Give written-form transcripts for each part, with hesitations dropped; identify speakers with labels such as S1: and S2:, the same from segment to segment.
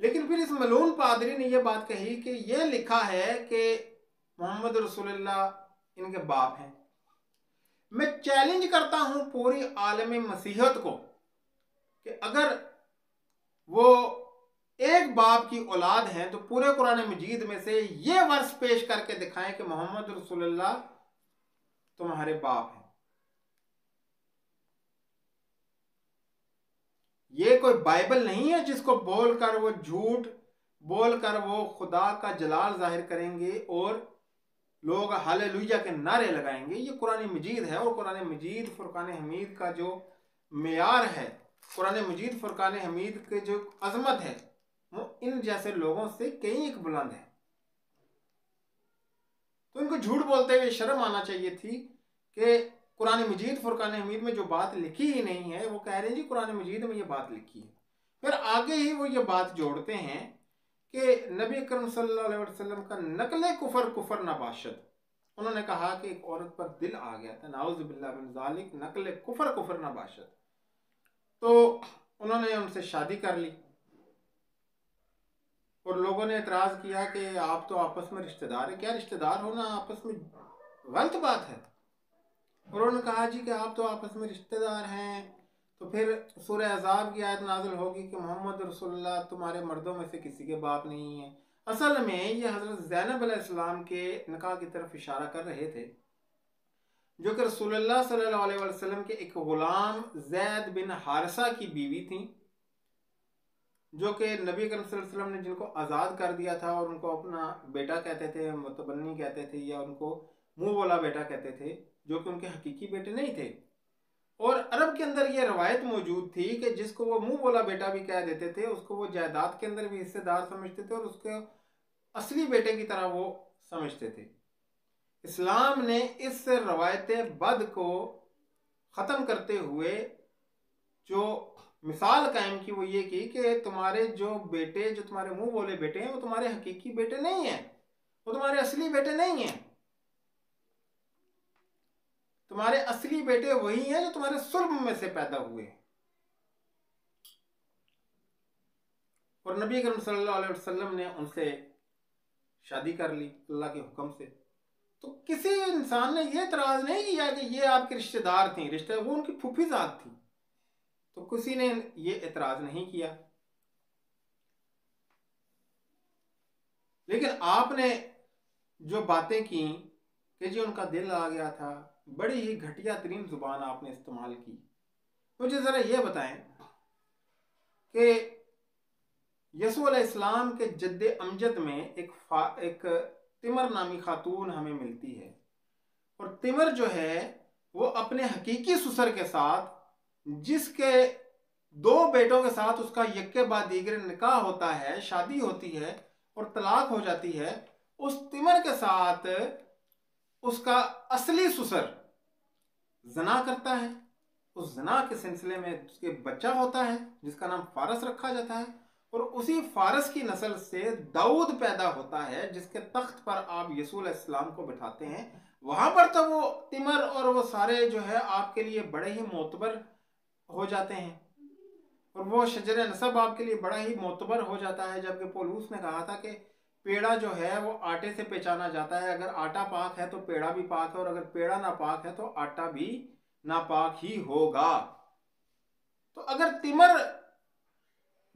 S1: لیکن پھر اس ملعون پادری نے یہ بات کہی کہ یہ لکھا ہے کہ محمد رسول اللہ ان کے باپ ہیں۔ میں چیلنج کرتا ہوں پوری عالم مسیحیت کو کہ اگر وہ ایک باپ کی اولاد ہیں تو پورے قرآن مجید میں سے یہ ورس پیش کر کے دکھائیں کہ محمد رسول اللہ تمہارے باپ ہیں۔ یہ کوئی بائبل نہیں ہے جس کو بول کر وہ جھوٹ بول کر وہ خدا کا جلال ظاہر کریں گے اور لوگ ہاللیلویہ کے نعرے لگائیں گے۔ یہ قرآن مجید ہے، اور قرآن مجید فرقان حمید کا جو معیار ہے، قرآن مجید فرقان حمید کے جو عظمت ہے، وہ ان جیسے لوگوں سے کہیں ایک بلند ہے۔ تو ان کو جھوٹ بولتے ہوئے شرم آنا چاہیے تھی کہ قرآن مجید فرقان حمید میں جو بات لکھی ہی نہیں ہے، وہ کہہ رہے ہیں جی قرآن مجید میں یہ بات لکھی ہے۔ پھر آگے ہی وہ یہ بات جوڑتے ہیں کہ نبی اکرم صلی اللہ علیہ وسلم کا نقل کفر نباشد۔ انہوں نے کہا کہ ایک عورت پر دل آ گیا تھا، نعوذ باللہ من ذالک، نقل کفر نباشد۔ تو انہوں نے ان سے شادی کر لی، اور لوگوں نے اعتراض کیا کہ آپ تو آپس میں رشتہ دار ہیں، کیا رشتہ دار ہونا آپس میں غلط بات ہے؟ اور انہوں نے کہا جی کہ آپ تو آپس میں رشتہ دار ہیں۔ تو پھر سورہ احزاب کی آیت نازل ہوگی کہ محمد رسول اللہ تمہارے مردوں میں سے کسی کے باپ نہیں ہیں۔ اصل میں یہ حضرت زینب علیہ السلام کے نکاح کی طرف اشارہ کر رہے تھے، جو کہ رسول اللہ صلی اللہ علیہ وسلم کے ایک غلام زید بن حارثہ کی بیوی تھیں، جو کہ نبی کریم صلی اللہ علیہ وسلم نے جن کو آزاد کر دیا تھا، اور ان کو اپنا بیٹا کہتے تھے، متبنی کہتے تھے، یا ان کو منہ بولا بیٹا کہتے تھے، جو کہ ان کے حقیقی بیٹے نہیں تھے۔ اور عرب کے اندر یہ روایت موجود تھی کہ جس کو وہ منہ بولا بیٹا بھی کہہ دیتے تھے، اس کو وہ جائیداد کے اندر بھی حصے دار سمجھتے تھے، اور اس کے اصلی بیٹے کی طرح وہ سمجھتے تھے۔ اسلام نے اس روایت بد کو ختم کرتے ہوئے جو مثال قائم کی وہ یہ کی کہ تمہارے جو بیٹے، جو تمہارے منہ بولے بیٹے ہیں، وہ تمہارے حقیقی بیٹے نہیں ہیں، وہ تمہارے اصلی بیٹے نہیں ہیں۔ تمہارے اصلی بیٹے وہی ہیں جو تمہارے صلب میں سے پیدا ہوئے ہیں۔ اور نبی کریم صلی اللہ علیہ وسلم نے ان سے شادی کر لی اللہ کے حکم سے۔ تو کسی انسان نے یہ اعتراض نہیں کیا کہ یہ آپ کے رشتہ دار تھیں، وہ ان کی پھوپھی ذات تھی، تو کسی نے یہ اعتراض نہیں کیا۔ لیکن آپ نے جو باتیں کی کہ جی ان کا دل آ گیا تھا، بڑی ہی گھٹیا ترین زبان آپ نے استعمال کی۔ مجھے ذرا یہ بتائیں کہ یسوع علیہ السلام کے جد امجد میں ایک تمر نامی خاتون ہمیں ملتی ہے، اور تمر جو ہے وہ اپنے حقیقی سسر کے ساتھ، جس کے 2 بیٹوں کے ساتھ اس کا یک کے بعد دیگر نکاح ہوتا ہے، شادی ہوتی ہے اور طلاق ہو جاتی ہے، اس تمر کے ساتھ اس کا اصلی سسر زنا کرتا ہے۔ اس زنا کے سلسلے میں اس کے بچہ ہوتا ہے جس کا نام فارس رکھا جاتا ہے، اور اسی فارس کی نسل سے داؤد پیدا ہوتا ہے جس کے تخت پر آپ یسوع علیہ السلام کو بٹھاتے ہیں۔ وہاں پر تو وہ تمر اور وہ سارے جو ہے آپ کے لیے بڑے ہی معتبر ہو جاتے ہیں، اور وہ شجر نسب آپ کے لیے بڑا ہی معتبر ہو جاتا ہے، جبکہ پولوس نے کہا تھا کہ پیڑا جو ہے وہ آٹے سے پہچانا جاتا ہے، اگر آٹا پاک ہے تو پیڑا بھی پاک ہے، اور اگر پیڑا ناپاک ہے تو آٹا بھی ناپاک ہی ہوگا۔ تو اگر تمر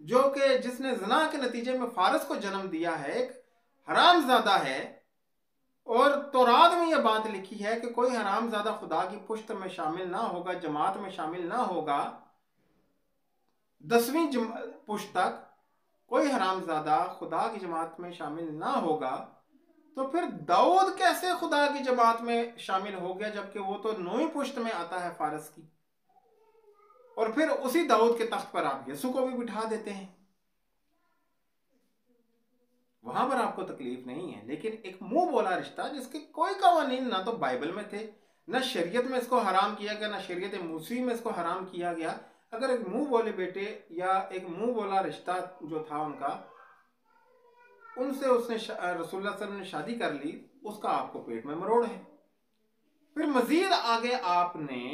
S1: جو کہ جس نے زنا کے نتیجے میں فارس کو جنم دیا ہے ایک حرام زادہ ہے، اور تورات میں یہ بات لکھی ہے کہ کوئی حرام زادہ خدا کی پشت میں شامل نہ ہوگا، جماعت میں شامل نہ ہوگا، 10ویں پشت تک کوئی حرام زادہ خدا کی جماعت میں شامل نہ ہوگا، تو پھر داؤد کیسے خدا کی جماعت میں شامل ہو گیا، جبکہ وہ تو 9ویں پشت میں آتا ہے فارس کی؟ اور پھر اسی داؤد کے تخت پر آپ یسوع کو بھی بٹھا دیتے ہیں۔ وہاں پر آپ کو تکلیف نہیں ہے، لیکن ایک منہ بولا رشتہ جس کے کوئی قوانین نہ تو بائبل میں تھے، نہ شریعت میں اس کو حرام کیا گیا، نہ شریعت موسیٰ میں اس کو حرام کیا گیا۔ اگر ایک منہ بولے بیٹے یا ایک منہ بولا رشتہ جو تھا ان کا، ان سے اس نے رسول اللہ صلی اللہ علیہ وسلم نے شادی کر لی، اس کا آپ کو پیٹ میں مروڑ ہے۔ پھر مزید آگے آپ نے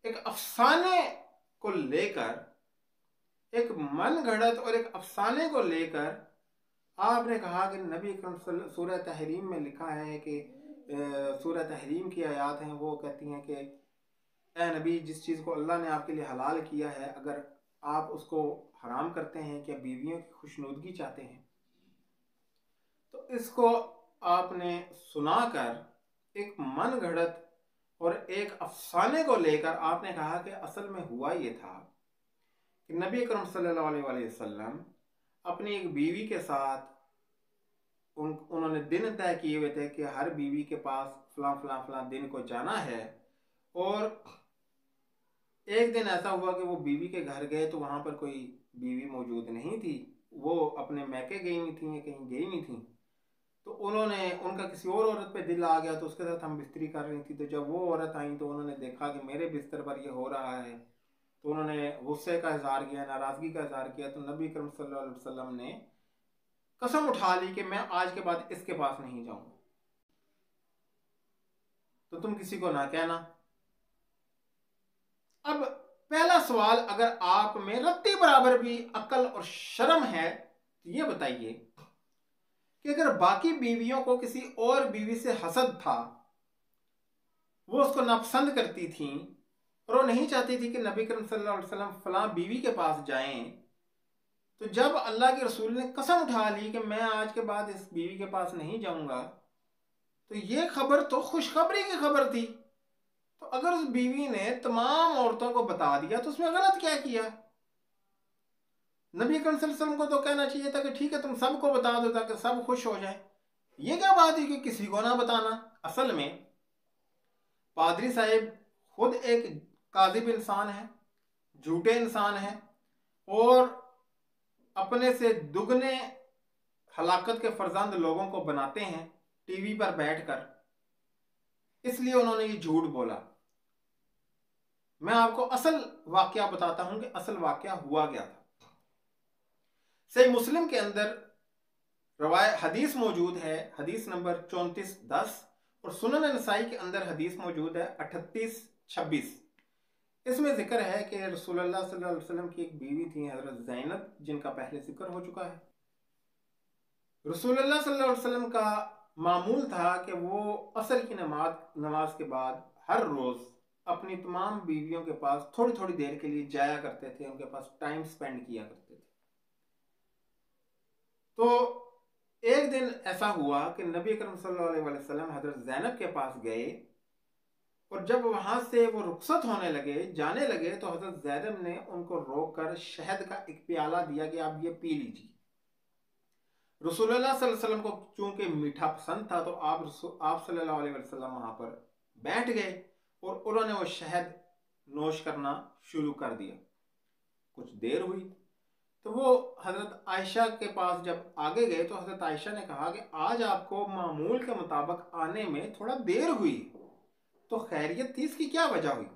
S1: ایک افسانے کو لے کر ایک من گھڑت اور ایک افسانے کو لے کر آپ نے کہا کہ نبی اکرم سورہ تحریم میں لکھا ہے کہ سورہ تحریم کی آیات ہیں وہ کہتی ہیں کہ اے نبی جس چیز کو اللہ نے آپ کے لیے حلال کیا ہے اگر آپ اس کو حرام کرتے ہیں کہ بیویوں کی خوشنودگی چاہتے ہیں، تو اس کو آپ نے سنا کر ایک من گھڑت اور ایک افسانے کو لے کر آپ نے کہا کہ اصل میں ہوا یہ تھا کہ نبی اکرم صلی اللہ علیہ وسلم اپنی ایک بیوی کے ساتھ انہوں نے دن طے کیے ہوئے تھے کہ ہر بیوی کے پاس فلاں فلاں فلاں دن کو جانا ہے، اور ایک دن ایسا ہوا کہ وہ بیوی کے گھر گئے تو وہاں پر کوئی بیوی موجود نہیں تھی، وہ اپنے میکے گئی ہوئی تھیں یا کہیں گئی ہوئی تھیں، تو انہوں نے ان کا کسی اور عورت پہ دل آ گیا تو اس کے ساتھ ہم بستری کر رہی تھی، تو جب وہ عورت آئیں تو انہوں نے دیکھا کہ میرے بستر پر یہ ہو رہا ہے تو انہوں نے غصے کا اظہار کیا، ناراضگی کا اظہار کیا، تو نبی کرم صلی اللہ علیہ وسلم نے قسم اٹھا لی کہ میں آج کے بعد اس کے پاس نہیں جاؤں گا، تو تم کسی کو نہ کہنا۔ اب پہلا سوال، اگر آپ میں رتی برابر بھی عقل اور شرم ہے تو یہ بتائیے کہ اگر باقی بیویوں کو کسی اور بیوی سے حسد تھا، وہ اس کو ناپسند کرتی تھیں اور وہ نہیں چاہتی تھی کہ نبی کریم صلی اللہ علیہ وسلم فلاں بیوی کے پاس جائیں، تو جب اللہ کے رسول نے قسم اٹھا لی کہ میں آج کے بعد اس بیوی کے پاس نہیں جاؤں گا، تو یہ خبر تو خوشخبری کی خبر تھی، تو اگر اس بیوی نے تمام عورتوں کو بتا دیا تو اس میں غلط کیا کیا؟ نبی اکرم صلی اللہ علیہ وسلم کو تو کہنا چاہیے تھا کہ ٹھیک ہے تم سب کو بتا دو تاکہ سب خوش ہو جائیں، یہ کیا بات ہے کہ کسی کو نہ بتانا؟ اصل میں پادری صاحب خود ایک کاذب انسان ہے، جھوٹے انسان ہے، اور اپنے سے دگنے ہلاکت کے فرزند لوگوں کو بناتے ہیں ٹی وی پر بیٹھ کر، اس لیے انہوں نے یہ جھوٹ بولا۔ میں آپ کو اصل واقعہ بتاتا ہوں کہ اصل واقعہ ہوا گیا تھا۔ صحیح مسلم کے اندر روایت حدیث موجود ہے، حدیث نمبر 3410، اور سنن نسائی کے اندر حدیث موجود ہے 3826۔ اس میں ذکر ہے کہ رسول اللہ صلی اللہ علیہ وسلم کی ایک بیوی تھی حضرت زینب، جن کا پہلے ذکر ہو چکا ہے۔ رسول اللہ صلی اللہ علیہ وسلم کا معمول تھا کہ وہ عصر کی نماز کے بعد ہر روز اپنی تمام بیویوں کے پاس تھوڑی تھوڑی دیر کے لیے جایا کرتے تھے، ان کے پاس ٹائم سپینڈ کیا کرتے تھے۔ تو ایک دن ایسا ہوا کہ نبی اکرم صلی اللہ علیہ وسلم حضرت زینب کے پاس گئے، اور جب وہاں سے وہ رخصت ہونے لگے، جانے لگے، تو حضرت زینب نے ان کو روک کر شہد کا ایک پیالہ دیا کہ آپ یہ پی لیجیے۔ رسول اللہ صلی اللہ علیہ وسلم کو چونکہ میٹھا پسند تھا تو آپ صلی اللہ علیہ وسلم وہاں پر بیٹھ گئے اور انہوں نے وہ شہد نوش کرنا شروع کر دیا۔ کچھ دیر ہوئی تو وہ حضرت عائشہ کے پاس جب آگے گئے تو حضرت عائشہ نے کہا کہ آج آپ کو معمول کے مطابق آنے میں تھوڑا دیر ہوئی، تو خیریت تھی، اس کی کیا وجہ ہوئی؟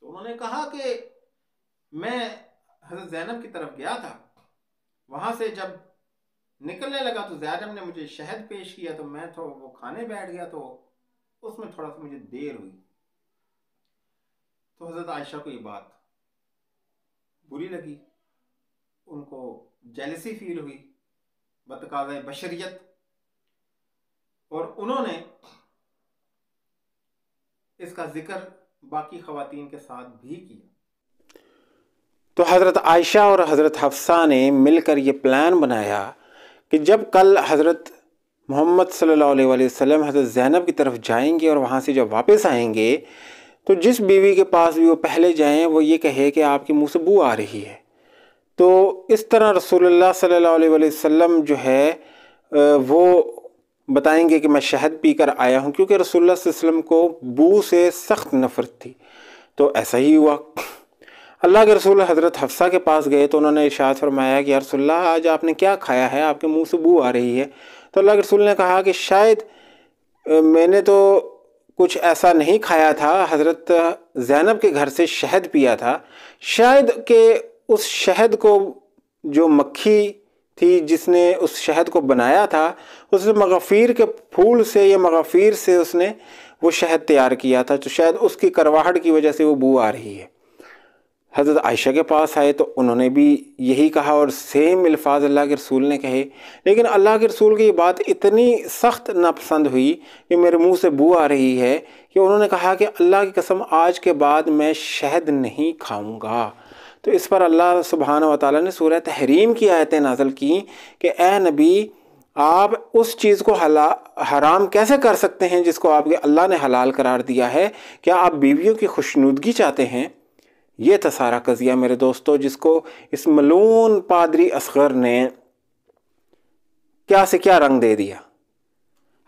S1: تو انہوں نے کہا کہ میں حضرت زینب کی طرف گیا تھا، وہاں سے جب نکلنے لگا تو زینب نے مجھے شہد پیش کیا تو میں تو وہ کھانے بیٹھ گیا، تو اس میں تھوڑا سا مجھے دیر ہوئی۔ تو حضرت عائشہ کو یہ بات بری لگی، ان کو جیلسی فیل ہوئی بتقاضۂ بشریت، اور انہوں نے اس کا ذکر باقی خواتین کے ساتھ بھی کیا۔
S2: تو حضرت عائشہ اور حضرت حفصہ نے مل کر یہ پلان بنایا کہ جب کل حضرت محمد صلی اللہ علیہ وسلم حضرت زینب کی طرف جائیں گے اور وہاں سے جب واپس آئیں گے تو جس بیوی کے پاس بھی وہ پہلے جائیں وہ یہ کہے کہ آپ کے منہ سے بو آ رہی ہے۔ تو اس طرح رسول اللہ صلی اللہ علیہ وسلم جو ہے وہ بتائیں گے کہ میں شہد پی کر آیا ہوں، کیونکہ رسول اللہ صلی اللہ علیہ وسلم کو بو سے سخت نفرت تھی۔ تو ایسا ہی ہوا، اللہ کے رسول حضرت حفصہ کے پاس گئے تو انہوں نے ارشاد فرمایا کہ یا رسول اللہ آج آپ نے کیا کھایا ہے، آپ کے منہ سے بو آ رہی ہے۔ تو اللہ کے رسول نے کہا کہ شاید میں نے تو کچھ ایسا نہیں کھایا تھا، حضرت زینب کے گھر سے شہد پیا تھا، شاید کہ اس شہد کو جو مکھی تھی جس نے اس شہد کو بنایا تھا اس نے مغافیر کے پھول سے یا مغافیر سے اس نے وہ شہد تیار کیا تھا، تو شاید اس کی کرواہٹ کی وجہ سے وہ بو آ رہی ہے۔ حضرت عائشہ کے پاس آئے تو انہوں نے بھی یہی کہا اور سیم الفاظ اللہ کے رسول نے کہے، لیکن اللہ کے رسول کی یہ بات اتنی سخت ناپسند ہوئی کہ میرے منہ سے بو آ رہی ہے کہ انہوں نے کہا کہ اللہ کی قسم آج کے بعد میں شہد نہیں کھاؤں گا۔ تو اس پر اللہ سبحانہ و تعالیٰ نے سورہ تحریم کی آیتیں نازل کی کہ اے نبی آپ اس چیز کو حرام کیسے کر سکتے ہیں جس کو آپ کے اللہ نے حلال قرار دیا ہے؟ کیا آپ بیویوں کی خوشنودگی چاہتے ہیں؟ یہ تھا سارا قضیہ میرے دوستو، جس کو اس ملعون پادری اصغر نے کیا سے کیا رنگ دے دیا۔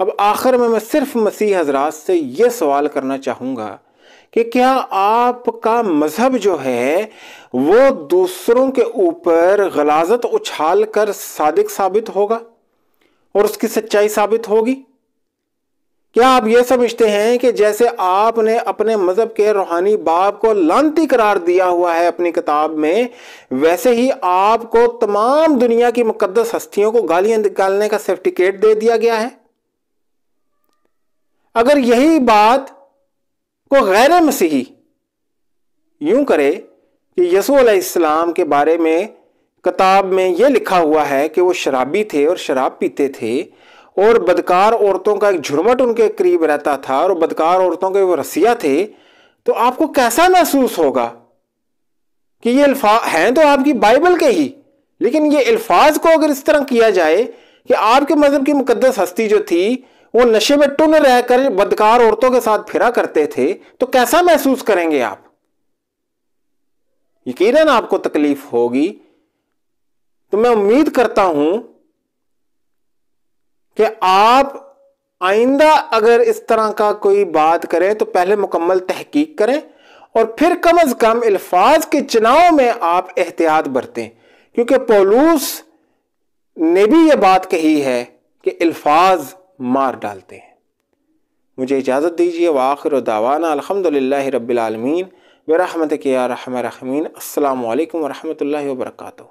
S2: اب آخر میں صرف مسیح حضرات سے یہ سوال کرنا چاہوں گا کہ کیا آپ کا مذہب جو ہے وہ دوسروں کے اوپر غلاظت اچھال کر صادق ثابت ہوگا اور اس کی سچائی ثابت ہوگی؟ کیا آپ یہ سمجھتے ہیں کہ جیسے آپ نے اپنے مذہب کے روحانی باب کو لعنتی قرار دیا ہوا ہے اپنی کتاب میں، ویسے ہی آپ کو تمام دنیا کی مقدس ہستیوں کو گالیاں نکالنے کا سرٹیفکیٹ دے دیا گیا ہے؟ اگر یہی بات کو غیر مسیحی یوں کرے کہ یسوع علیہ السلام کے بارے میں کتاب میں یہ لکھا ہوا ہے کہ وہ شرابی تھے اور شراب پیتے تھے اور بدکار عورتوں کا ایک جھرمٹ ان کے قریب رہتا تھا اور بدکار عورتوں کے وہ رسیہ تھے، تو آپ کو کیسا محسوس ہوگا کہ یہ الفاظ ہیں تو آپ کی بائبل کے ہی، لیکن یہ الفاظ کو اگر اس طرح کیا جائے کہ آپ کے مذہب کی مقدس ہستی جو تھی وہ نشے میں ٹن رہ کر بدکار عورتوں کے ساتھ پھرا کرتے تھے، تو کیسا محسوس کریں گے آپ؟ یقیناً آپ کو تکلیف ہوگی۔ تو میں امید کرتا ہوں کہ آپ آئندہ اگر اس طرح کا کوئی بات کریں تو پہلے مکمل تحقیق کریں اور پھر کم از کم الفاظ کے چناؤ میں آپ احتیاط برتیں، کیونکہ پولوس نے بھی یہ بات کہی ہے کہ الفاظ مار ڈالتے ہیں۔ مجھے اجازت دیجیے، وآخر دعوانا الحمدللہ رب العالمین برحمتک یا ارحم الراحمین۔ السلام علیکم ورحمۃ اللہ وبرکاتہ۔